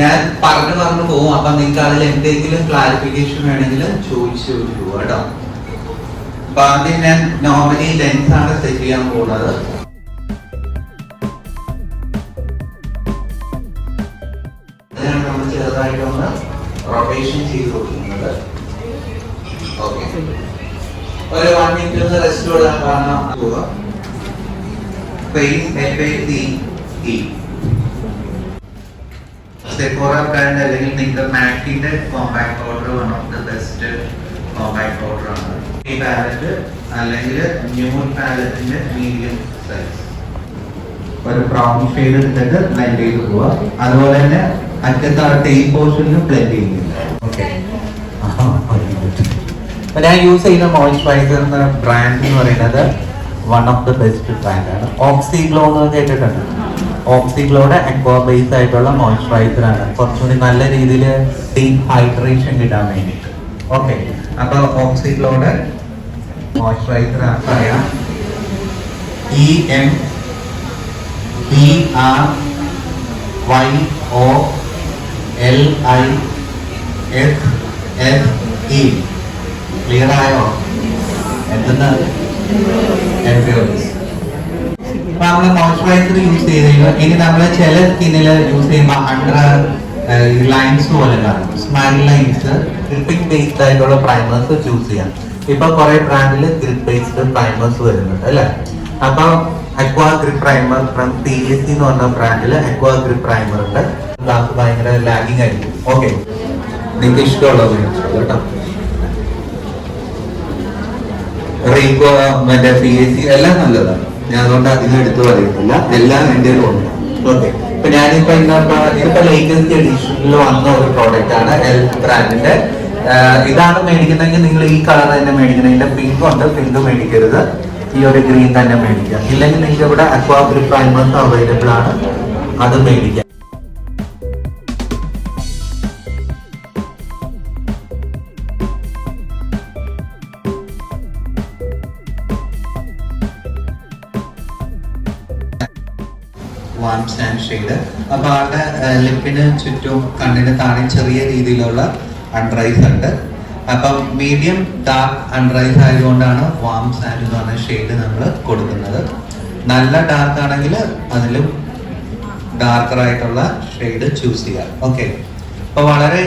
ഞാൻ പറഞ്ഞു പോകും. അപ്പൊ നിങ്ങൾക്ക് അതിൽ എന്തെങ്കിലും ക്ലാരിഫിക്കേഷൻ വേണമെങ്കിൽ ചോദിച്ചു കേട്ടോ. അപ്പൊ ആദ്യം ഞാൻ നോർമലി ലെൻസ് ആണ് സെറ്റ് ചെയ്യാൻ പോകുന്നത്. നമ്മൾ ചെറുതായിട്ടൊന്ന് റൊട്ടേഷൻ ചെയ്ത് കൊടുക്കുന്നത്. ഓക്കെ, ഒരു 1 മിനിറ്റ് ഒന്ന് റെസ്റ്റ് കൊടുക്കാൻ കാണാൻ പോവുക. സെഫോറ ബ്രാൻഡ് അല്ലെങ്കിൽ നിങ്ങൾ മാക്കിന്റെ compact powder one of the best compact powder ആണ്. ഈ പാലറ്റ് അല്ലെങ്കിൽ ന്യൂഡ് പാലറ്റിന്റെ മീഡിയം സൈസ് ഒരു ബ്രൗൺ ഷെയ്ഡ് എടുത്തിട്ട് ബ്ലെൻഡ് ചെയ്ത് പോവുക. അതുപോലെ തന്നെ അറ്റത്ത് ടെയിൽ പോർഷനിൽ ബ്ലെൻഡ് ചെയ്യുന്നില്ല. ഓക്കെ, ഞാൻ യൂസ് ചെയ്യുന്ന മോയ്സ്ചറൈസർ എന്ന ബ്രാൻഡ് എന്ന് പറയുന്നത് വൺ ഓഫ് ദ ബെസ്റ്റ് ബ്രാൻഡാണ്. ഓക്സിഗ്ലോ എന്ന് കേട്ടിട്ടുണ്ട്. ഓക്സിഗ്ലോയുടെ അക്വാ ബേസ് ആയിട്ടുള്ള മോയ്സ്ചറൈസർ ആണ്. കുറച്ചുകൂടി നല്ല രീതിയിൽ ഡീപ് ഹൈഡ്രേഷൻ കിട്ടാൻ വേണ്ടിയിട്ട്. ഓക്കെ, അപ്പൊ ഓക്സിഗ്ലോയുടെ മോയ്സ്ചറൈസർ പറയാം. EMBRYOLISSE. ക്ലിയർ ആയോ? എന്തെന്ന് നമ്മള് മോയ്സ്ചറൈസർ യൂസ് ചെയ്ത് കഴിയുമ്പോൾ ഇനി നമ്മള് ചില സ്കിന്നിൽ യൂസ് ചെയ്യുമ്പോൾ അണ്ടർ ലൈൻസ് പോലെ കാണും. സ്മൈൽ ലൈൻസ് ഗ്രിപ്പിംഗ് ബേസ്ഡ് ആയിട്ടുള്ള പ്രൈമേഴ്സ് ചൂസ് ചെയ്യാം. ഇപ്പൊ കുറെ ബ്രാൻഡിൽ ഗ്രിപ്പ് ബേസ്ഡ് പ്രൈമേഴ്സ് വരുന്നുണ്ട് അല്ലെ. അപ്പൊ അക്വാ ഗ്രിപ്പ് പ്രൈമർ ഫ്രം TLC എന്ന് പറഞ്ഞ ബ്രാൻഡില് അക്വാ ഗ്രിപ്പ് പ്രൈമർ ഉണ്ട്. ഗ്ലാസ് ഭയങ്കര ലാഗിങ് ആയിരിക്കും. ഓക്കെ, നിങ്ങൾക്ക് ഇഷ്ടമുള്ളത് കേട്ടോ. റീകോ മറ്റേ PAC എല്ലാം നല്ലതാണ്. ഞാൻ അതുകൊണ്ട് അധികം എടുത്തു പറയുന്നില്ല. എല്ലാം എൻ്റെ ഉണ്ട്. ഓക്കെ, ഇപ്പൊ ഞാനിപ്പോ ഇതിപ്പോ ലേറ്റസ്റ്റ് എഡിഷനിൽ വന്ന ഒരു പ്രോഡക്റ്റ് ആണ് എൽഫ് ബ്രാൻഡിന്റെ. ഇതാണ് മേടിക്കുന്നെങ്കിൽ നിങ്ങൾ ഈ കളർ തന്നെ മേടിക്കണം. ഇതിന്റെ പിങ്ക് ഉണ്ട്, പിങ്ക് മേടിക്കരുത്. ഈ ഒരു ഗ്രീൻ തന്നെ മേടിക്കാം. ഇല്ലെങ്കിൽ നിങ്ങൾക്ക് ഇവിടെ അക്വാ ഗ്രിപ്പ് പ്രൈമേഴ്സ് അവൈലബിൾ ആണ്, അത് മേടിക്കാം. Warm sand shade. അപ്പൊ ആളുടെ ലിപ്പിന് ചുറ്റും കണ്ണിന് താഴെ ചെറിയ രീതിയിലുള്ള അണ്ടർഐസ് ഉണ്ട്. അപ്പം മീഡിയം ഡാർക്ക് അണ്ടർഐസ് ആയതുകൊണ്ടാണ് വാം സാൻഡ് എന്ന് പറഞ്ഞ ഷെയ്ഡ് നമ്മൾ കൊടുക്കുന്നത്. നല്ല ഡാർക്ക് ആണെങ്കിൽ അതിലും ഡാർക്കർ ആയിട്ടുള്ള ഷെയ്ഡ് ചൂസ് ചെയ്യാം. ഓക്കെ, അപ്പൊ വളരെ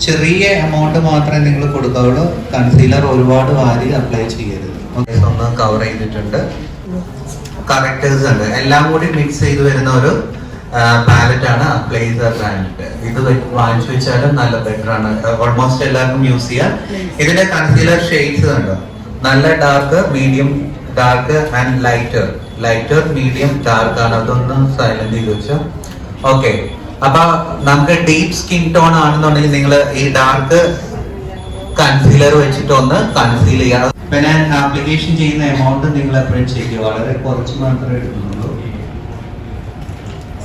ചെറിയ എമൗണ്ട് മാത്രമേ നിങ്ങൾ കൊടുക്കാവുള്ളൂ. കൺസീലർ ഒരുപാട് വാരി അപ്ലൈ ചെയ്യരുത്. ഓക്കെ, ഒന്ന് കവർ ചെയ്തിട്ടുണ്ട്. കറക്റ്റേഴ്സ് ഉണ്ട്. എല്ലാം കൂടി മിക്സ് ചെയ്ത് വരുന്ന ഒരു പാലറ്റ് ആണ് അപ്ലൈസർ ബ്രാൻഡിന്റെ. ഇത് വാങ്ങിച്ചു വെച്ചാലും നല്ല ബെറ്റർ ആണ്. ഓൾമോസ്റ്റ് എല്ലാവർക്കും യൂസ് ചെയ്യാം. ഇതിന്റെ കൺസീലർ ഷെയ്ഡ്സ് ഉണ്ട്. നല്ല dark, medium dark and lighter medium dark ആണ്. അതൊന്ന് സൈലന്റ് ചെയ്ത് വെച്ചാൽ ഓക്കെ. അപ്പൊ നമുക്ക് ഡീപ് സ്കിൻ ടോൺ ആണെന്നുണ്ടെങ്കിൽ നിങ്ങൾ ഈ ഡാർക്ക് കൺസീലർ വെച്ചിട്ട് ഒന്ന് കൺസീൽ ചെയ്യാം. ഇപ്പൊ ഞാൻ ആപ്ലിക്കേഷൻ ചെയ്യുന്ന എമൗണ്ട് നിങ്ങൾ എപ്പോഴും ചെയ്യുക. വളരെ കുറച്ച് മാത്രമേ എടുക്കുന്നുള്ളൂ.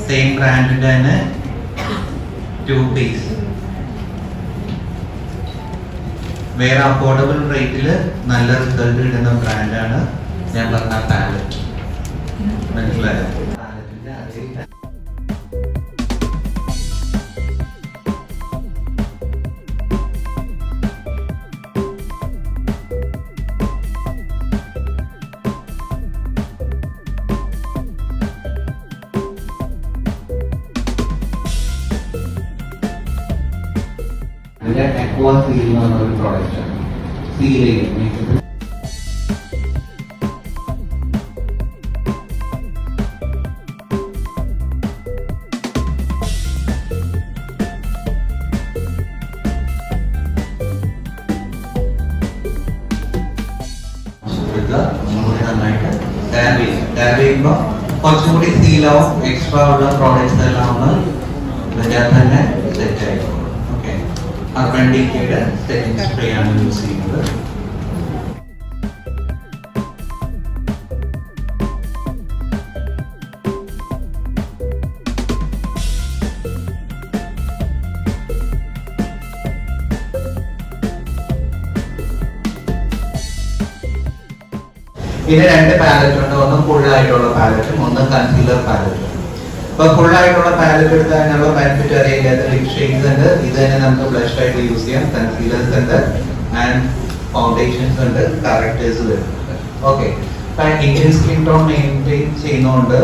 സെയിം ബ്രാൻഡിന്റെ തന്നെ 2 പീസ്. വേറെ അഫോർഡബിൾ റേറ്റിൽ നല്ല റിസൾട്ട് കിട്ടുന്ന ബ്രാൻഡാണ് ഞാൻ പറഞ്ഞ പാലറ്റ്. മനസ്സിലായോ? Aqua Seal എന്ന് പറഞ്ഞ ഒരു പ്രോഡക്റ്റ് ആണ്. സീൽ ചെയ്യും. നന്നായിട്ട് ടാബ് ചെയ്യുമ്പോൾ കുറച്ചും കൂടി സീലാവും. എക്സ്ട്രാ ഉള്ള പ്രോഡക്ട്സ് എല്ലാം ഒന്ന് ഇതിനകത്ത് തന്നെ സെറ്റ് ആയിരിക്കും. അർബൻ ഡിക്കയുടെ സെറ്റിംഗ് സ്പ്രേ ആണ് യൂസ് ചെയ്യുന്നത്. ഇനി രണ്ട് പാലറ്റ് ഉണ്ട്, ഒന്ന് ഫുൾ ആയിട്ടുള്ള പാലറ്റും ഒന്ന് കൺസീലർ പാലറ്റും. അപ്പൊ ഫുൾ ആയിട്ടുള്ള പാലറ്റ് എടുത്താൽ അതിനുള്ള ബെനിഫിറ്റ് അറിയില്ല. ലിപ് ഷെയ്ഡ്സ് ഉണ്ട്, ഇത് തന്നെ നമുക്ക് ബ്ലഷ് ആയിട്ട് യൂസ് ചെയ്യാം. കൺസീലേഴ്സ് ഉണ്ട് ആൻഡ് ഫൗണ്ടേഷൻസ് ഉണ്ട്, കറക്റ്റേഴ്സ് വരുന്നുണ്ട്. Okay, Indian skin tone maintain ചെയ്യുന്നതുകൊണ്ട്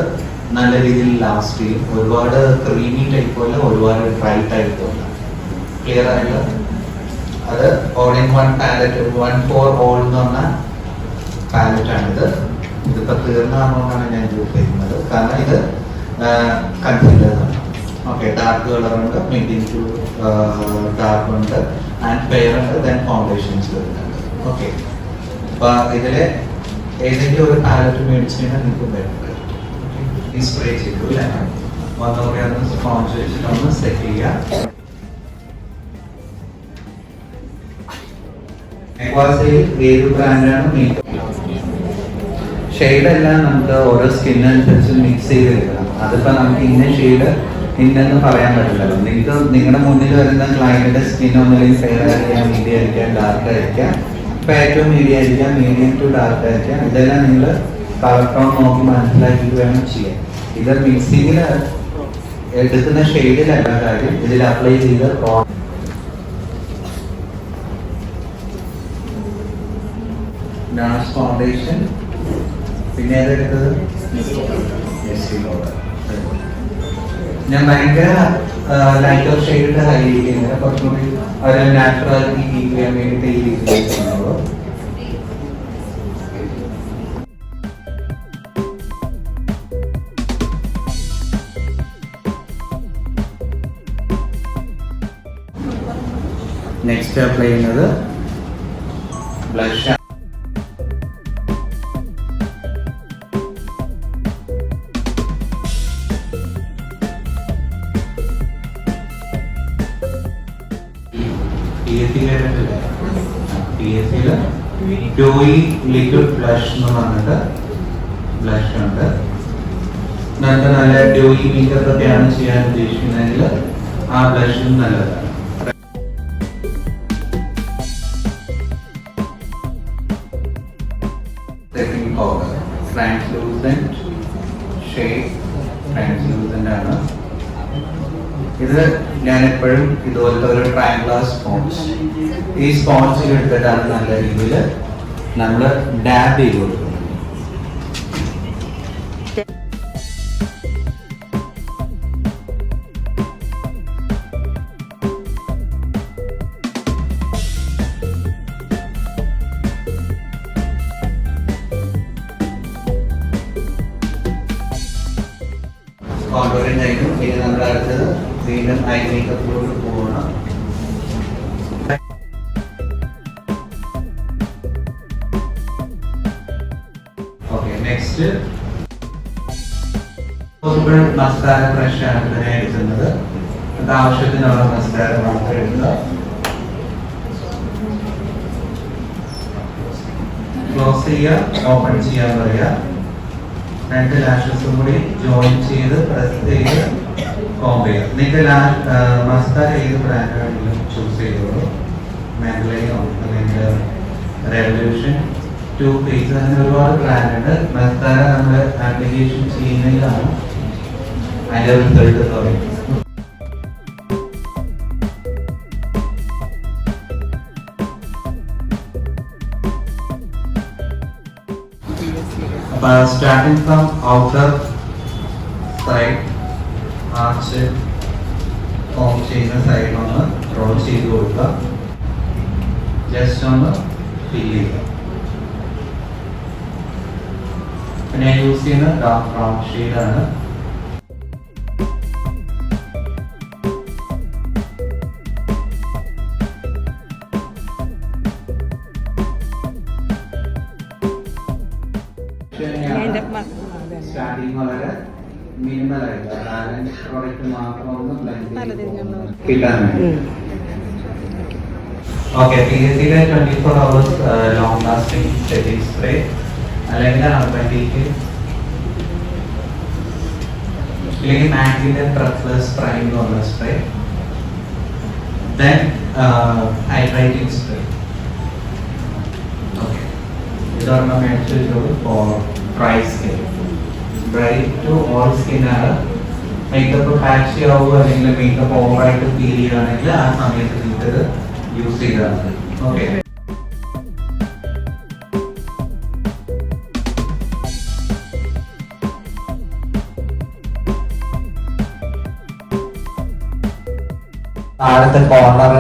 നല്ല രീതിയിൽ ലാസ്റ്റ് ചെയ്യും. ഒരുപാട് ക്രീമി ടൈപ്പ് പോലെ, ഒരുപാട് ഡ്രൈ ടൈപ്പ് പോലെ. ക്ലിയർ ആയിട്ട് അത് all in one palette, 1 for all എന്ന് പറഞ്ഞ പാലറ്റ് ആണിത്. ഇതിപ്പോ തീർന്നാണെന്നാണ് ഞാൻ യൂസ് ചെയ്യുന്നത്, കാരണം ഇത് കൺസീലർ ആണ്. ഓക്കെ, ഡാർക്ക് കളർ ഉണ്ട്, മീഡിയം ടു ഡാർക്ക് ഉണ്ട് ആൻഡ് ഫെയർ ഉണ്ട്, ദെൻ ഫൗണ്ടേഷൻസ് വരുന്നുണ്ട്. ഓക്കെ, അപ്പൊ ഇതില് ഏതെങ്കിലും ഒരു പാലറ്റ് മേടിച്ച് കഴിഞ്ഞാൽ നിങ്ങൾക്ക് ബെറ്റർ. ഈ സ്പ്രേ ചെയ്തു അല്ലേ, വന്നവരെ ഒന്ന് സ്പോഞ്ച് വെച്ചിട്ടൊന്ന് സെറ്റ് ചെയ്യാം. ഏത് ബ്രാൻഡാണ്? ഷെയ്ഡ് എല്ലാം നമുക്ക് ഓരോ സ്കിന്നനുസരിച്ച് മിക്സ് ചെയ്ത് എടുക്കണം. അതിപ്പോ നമുക്ക് ഇന്ന ഷെയ്ഡ് ഇന്നെന്ന് പറയാൻ പറ്റില്ലല്ലോ. നിങ്ങൾക്ക് നിങ്ങളുടെ മുന്നിൽ വരുന്ന ക്ലയന്റിന്റെ സ്കിൻ ഒന്നുമില്ലെങ്കിൽ ഫെയർ ആയിരിക്കാം, മീഡിയം ആയിരിക്കാം, ഡാർക്ക് ആയിരിക്കാം, ഫെയർ ടു മീഡിയം ആയിരിക്കാം, മീഡിയം ടു ഡാർക്ക് ആയിരിക്കാം. ഇതെല്ലാം നിങ്ങൾ കളർ ടോൺ നോക്കി മനസ്സിലാക്കിയിട്ട് വേണം ചെയ്യാൻ. ഇത് മിക്സിങ്ങിൽ എടുക്കുന്ന ഷെയ്ഡിലല്ല കാര്യം, ഇതിൽ അപ്ലൈ ചെയ്ത് ഫൗണ്ടേഷൻ. പിന്നെ ഏതെടുത്തത്? ഞാൻ ഭയങ്കര ലൈറ്റ് ഓഫ് ഷെയ്ഡ് ഹൈലൈറ്റ് ചെയ്യുന്നത്, കുറച്ചുകൂടി ഒരു നാച്ചുറാലിറ്റി കീപ്പ് ചെയ്യാൻ വേണ്ടിയിട്ട് ഈ രീതിയിൽ ചെയ്യുന്നുള്ളൂ. നെക്സ്റ്റ് അപ്ലൈ ചെയ്യുന്നത് ബ്ലഷ്. ഡോയി ലിക്വിഡ് ബ്ലഷ് എന്ന് പറഞ്ഞിട്ട് ബ്ലഷ് ഉണ്ട്. നമുക്ക് നല്ല ഡോയി മേക്കപ്പ് ഒക്കെയാണ് ചെയ്യാൻ ഉദ്ദേശിക്കുന്നതെങ്കിൽ ആ ബ്ലഷും നല്ലതാണ്. Setting powder translucent shade, translucent ആണ് ഇത്. ഞാൻ എപ്പോഴും ഇതുപോലത്തെ ഒരു ട്രയാങ്കുലർ സ്പോഞ്ച്, ഈ സ്പോഞ്ച് എടുത്തിട്ടാണ് നല്ല രീതിയിൽ നമ്മൾ ഡാബ് ചെയ്ത് കൊടുക്കുന്നത്. കോണ്ടൂറിംഗ് ആയിട്ടും പിന്നെ നമ്മുടെ അടുത്തത് വീണ്ടും ഐ മേക്കപ്പിലോട്ട് പോകണം. ഓക്കെ, നെക്സ്റ്റ് മസ്കാര ബ്രഷ് ആണ് ഇതിനെ എടുക്കുന്നത്. അത് ആവശ്യത്തിനുള്ള മസ്കാര മാത്രം എടുക്കുക. ക്ലോസ് ചെയ്യുക, ഓപ്പൺ ചെയ്യാൻ പറയുക. രണ്ട് ലാഷസും കൂടി ജോയിൻ ചെയ്ത് പ്രസ് ചെയ്ത് കോംബ് ചെയ്യുക. നിങ്ങൾക്ക് മസ്കാര ഏത് ബ്രാൻഡാണെങ്കിലും ചൂസ് ചെയ്തോളൂ. മാഗ്ലയോ അല്ലെങ്കിൽ റെവല്യൂഷൻ, ടു ഫേസ്, അങ്ങനെ ഒരുപാട് ബ്രാൻഡ് ഉണ്ട്. മസ്കാര നമ്മൾ ആപ്ലിക്കേഷൻ ചെയ്യുന്നതിലാണ് അതിൻ്റെ റിസൾട്ട് എന്ന് പറയുന്നത്. Starting from outer side, arch form ചെയ്യുന്ന സൈഡ് ഒന്ന് റോൾ ചെയ്ത് കൊടുക്കുക. ജസ്റ്റ് ഒന്ന് ഫിൽ ചെയ്യുക. പിന്നെ യൂസ് ചെയ്യുന്ന ഡാർക്ക് ബ്രൗൺ ഷെയ്ഡാണ്. സ്റ്റാർട്ടിങ് വളരെ മിനിമൽ ആയിട്ട് ബാലൻസ് പ്രോഡക്റ്റ് മാത്രം ഒന്ന് ബ്ലെൻഡ് കിട്ടാൻ വേണ്ടി. ഓക്കെ, PSCയിലെ 24 hours long lasting setting spray അല്ലെങ്കിൽ അൾബൻറ്റിക്ക് അല്ലെങ്കിൽ മാക്കിൻ്റെ ട്രഫ്ലസ് പ്രൈം എന്ന് പറഞ്ഞ spray, then hydrating spray. Okay, ഇത് ഇതൊരെണ്ണം മേടിച്ചു വെച്ചോളൂ. For dry skin, dry to all skin ആണ്. മേക്കപ്പ് പാച്ചി ആവുക അല്ലെങ്കിൽ മേക്കപ്പ് ഓവറായിട്ട് ഫീൽ ചെയ്യുകയാണെങ്കിൽ ആ സമയത്ത് നിങ്ങൾക്ക് യൂസ് ചെയ്താൽ മതി. ഓക്കെ. താഴത്തെ കോർണർ,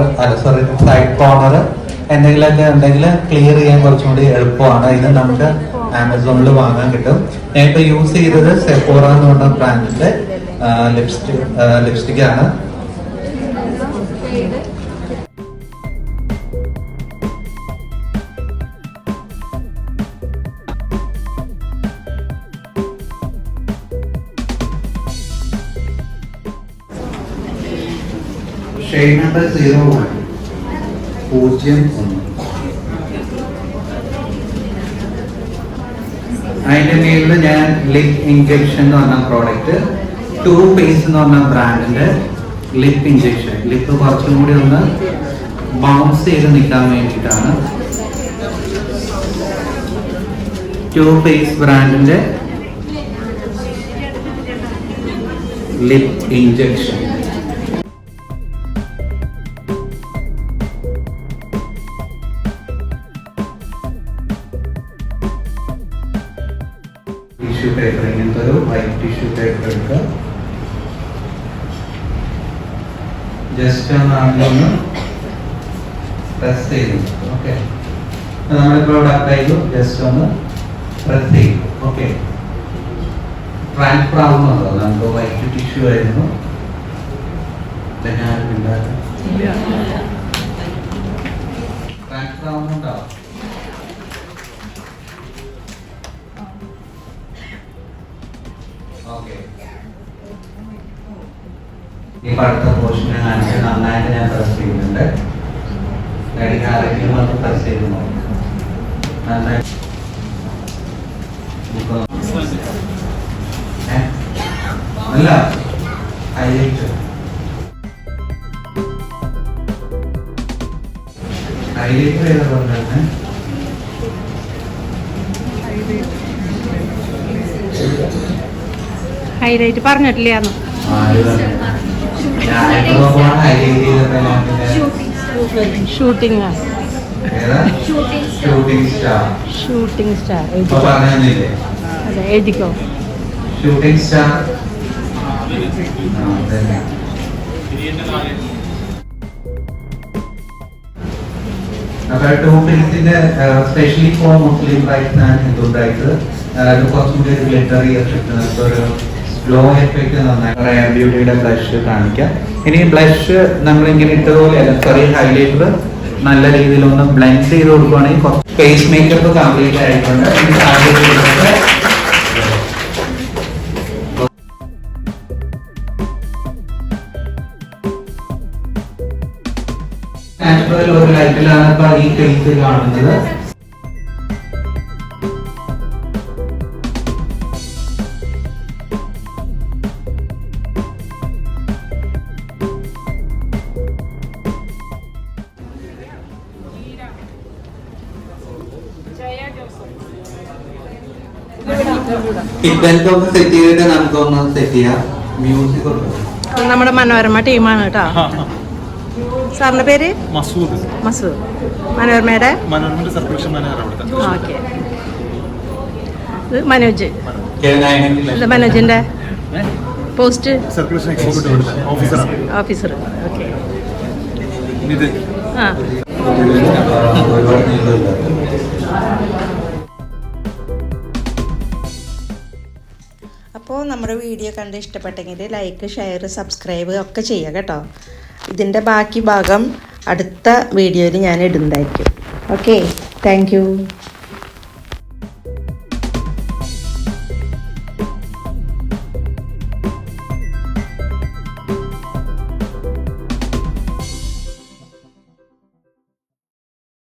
സോറി സൈഡ് കോർണർ എന്തെങ്കിലുമൊക്കെ ഉണ്ടെങ്കിൽ ക്ലിയർ ചെയ്യാൻ കുറച്ചും കൂടി എളുപ്പമാണ്. ഇത് നമുക്ക് ആമസോണിൽ വാങ്ങാൻ കിട്ടും. ഞാൻ ഇപ്പോൾ യൂസ് ചെയ്തത് സെഫോറ എന്ന് പറഞ്ഞ ബ്രാൻഡിന്റെ ലിപ്സ്റ്റിക് ആണ്. Shade number 01. അതിന്റെ മേളിൽ ഞാൻ ലിപ് ഇഞ്ചക്ഷൻ എന്ന് പറഞ്ഞ പ്രോഡക്റ്റ്, ടു ഫേസ് എന്ന് പറഞ്ഞ ബ്രാൻഡിന്റെ ലിപ് ഇഞ്ചക്ഷൻ. ലിപ്പ് കുറച്ചും കൂടി ഒന്ന് ബൗൺസ് ചെയ്ത് നിൽക്കാൻ വേണ്ടിയിട്ടാണ്. ടു ഫേസ് ബ്രാൻഡിന്റെ ലിപ് ഇഞ്ചക്ഷൻ. ടിഷ്യൂ പേപ്പർ, ഇങ്ങനത്തെ ഒരു വൈറ്റ് ടിഷ്യൂ പേപ്പർ എടുക്കുക. ജസ്റ്റ് ഒന്ന് പ്രസ് ചെയ്തു. ഓക്കെ, നമ്മളിപ്പോൾ ഇവിടെ അപ്ലൈ ചെയ്തു. ജസ്റ്റ് ഒന്ന് പ്രസ് ചെയ്തു. ഓക്കെ, ട്രാൻസ്ഫർ ആവുന്നുണ്ടോ? നമുക്ക് വൈറ്റ് ടിഷ്യൂ ആയിരുന്നു. ട്രാൻസ്ഫർ ആവുന്നുണ്ടോ? ഈ അടുത്ത പോർഷനെ കാണിച്ച് നന്നായിട്ട് ഞാൻ പ്രസ് ചെയ്യുന്നുണ്ട്. ആരെങ്കിലും വന്ന് പ്രസ് ചെയ്ത് നോക്കും. നന്നായിട്ട് അല്ല ഹൈലൈറ്റ് ചെയ്തതുകൊണ്ട് തന്നെ ഹൈലൈറ്റ് പറഞ്ഞിട്ടില്ലായിരുന്നു. ഷൂട്ടിംഗ് സ്റ്റാർ അതെ, എഴുതിക്കോ. Shooting star. അപ്പൊ ടു ഫേസിന്റെ specially for Muslim brides and Hindu brides കുറച്ചും കൂടി ഒരു ഗ്ലിറ്ററി എഫക്ട്, നമുക്കൊരു ഗ്ലോ എഫക്ട് നന്നായി. ബ്യൂട്ടിയുടെ ബ്ലഷ് കാണിക്കാം. ഇനി ബ്ലഷ് നമ്മൾ ഇങ്ങനെ ഇട്ടതുപോലെ ചെറിയ ഹൈലൈറ്റർ നല്ല രീതിയിൽ ഒന്ന് ബ്ലെൻഡ് ചെയ്ത് കൊടുക്കുകയാണെങ്കിൽ ഫേസ് മേക്കപ്പ് കംപ്ലീറ്റ് ആയിട്ടുണ്ട്. നാച്ചുറൽ ഒരു ലൈറ്റിലാണ് ഇപ്പൊ ഈ ഫേസ് കാണുന്നത്. ഇവന്റൊക്കെ സെറ്റ് ചെയ്തിട്ട് നമുക്കൊന്ന് സെറ്റ് ചെയ്യാം. മ്യൂസിക് നമ്മുടെ മനോരമ ടീമാണ് കേട്ടോ. സാറിന്റെ പേര് മസൂദ്. മനോരമയുടെ ഓക്കെ. ഇത് മനോജ്. ഇത് മനോജിന്റെ പോസ്റ്റ് ഓഫീസർ. ഓക്കെ. ആ അപ്പോൾ നമ്മുടെ വീഡിയോ കണ്ട് ഇഷ്ടപ്പെട്ടെങ്കിൽ ലൈക്ക്, ഷെയർ, സബ്സ്ക്രൈബ് ഒക്കെ ചെയ്യുക കേട്ടോ. ഇതിൻ്റെ ബാക്കി ഭാഗം അടുത്ത വീഡിയോയിൽ ഞാൻ ഇടുന്നതായിരിക്കും. Okay, thank you.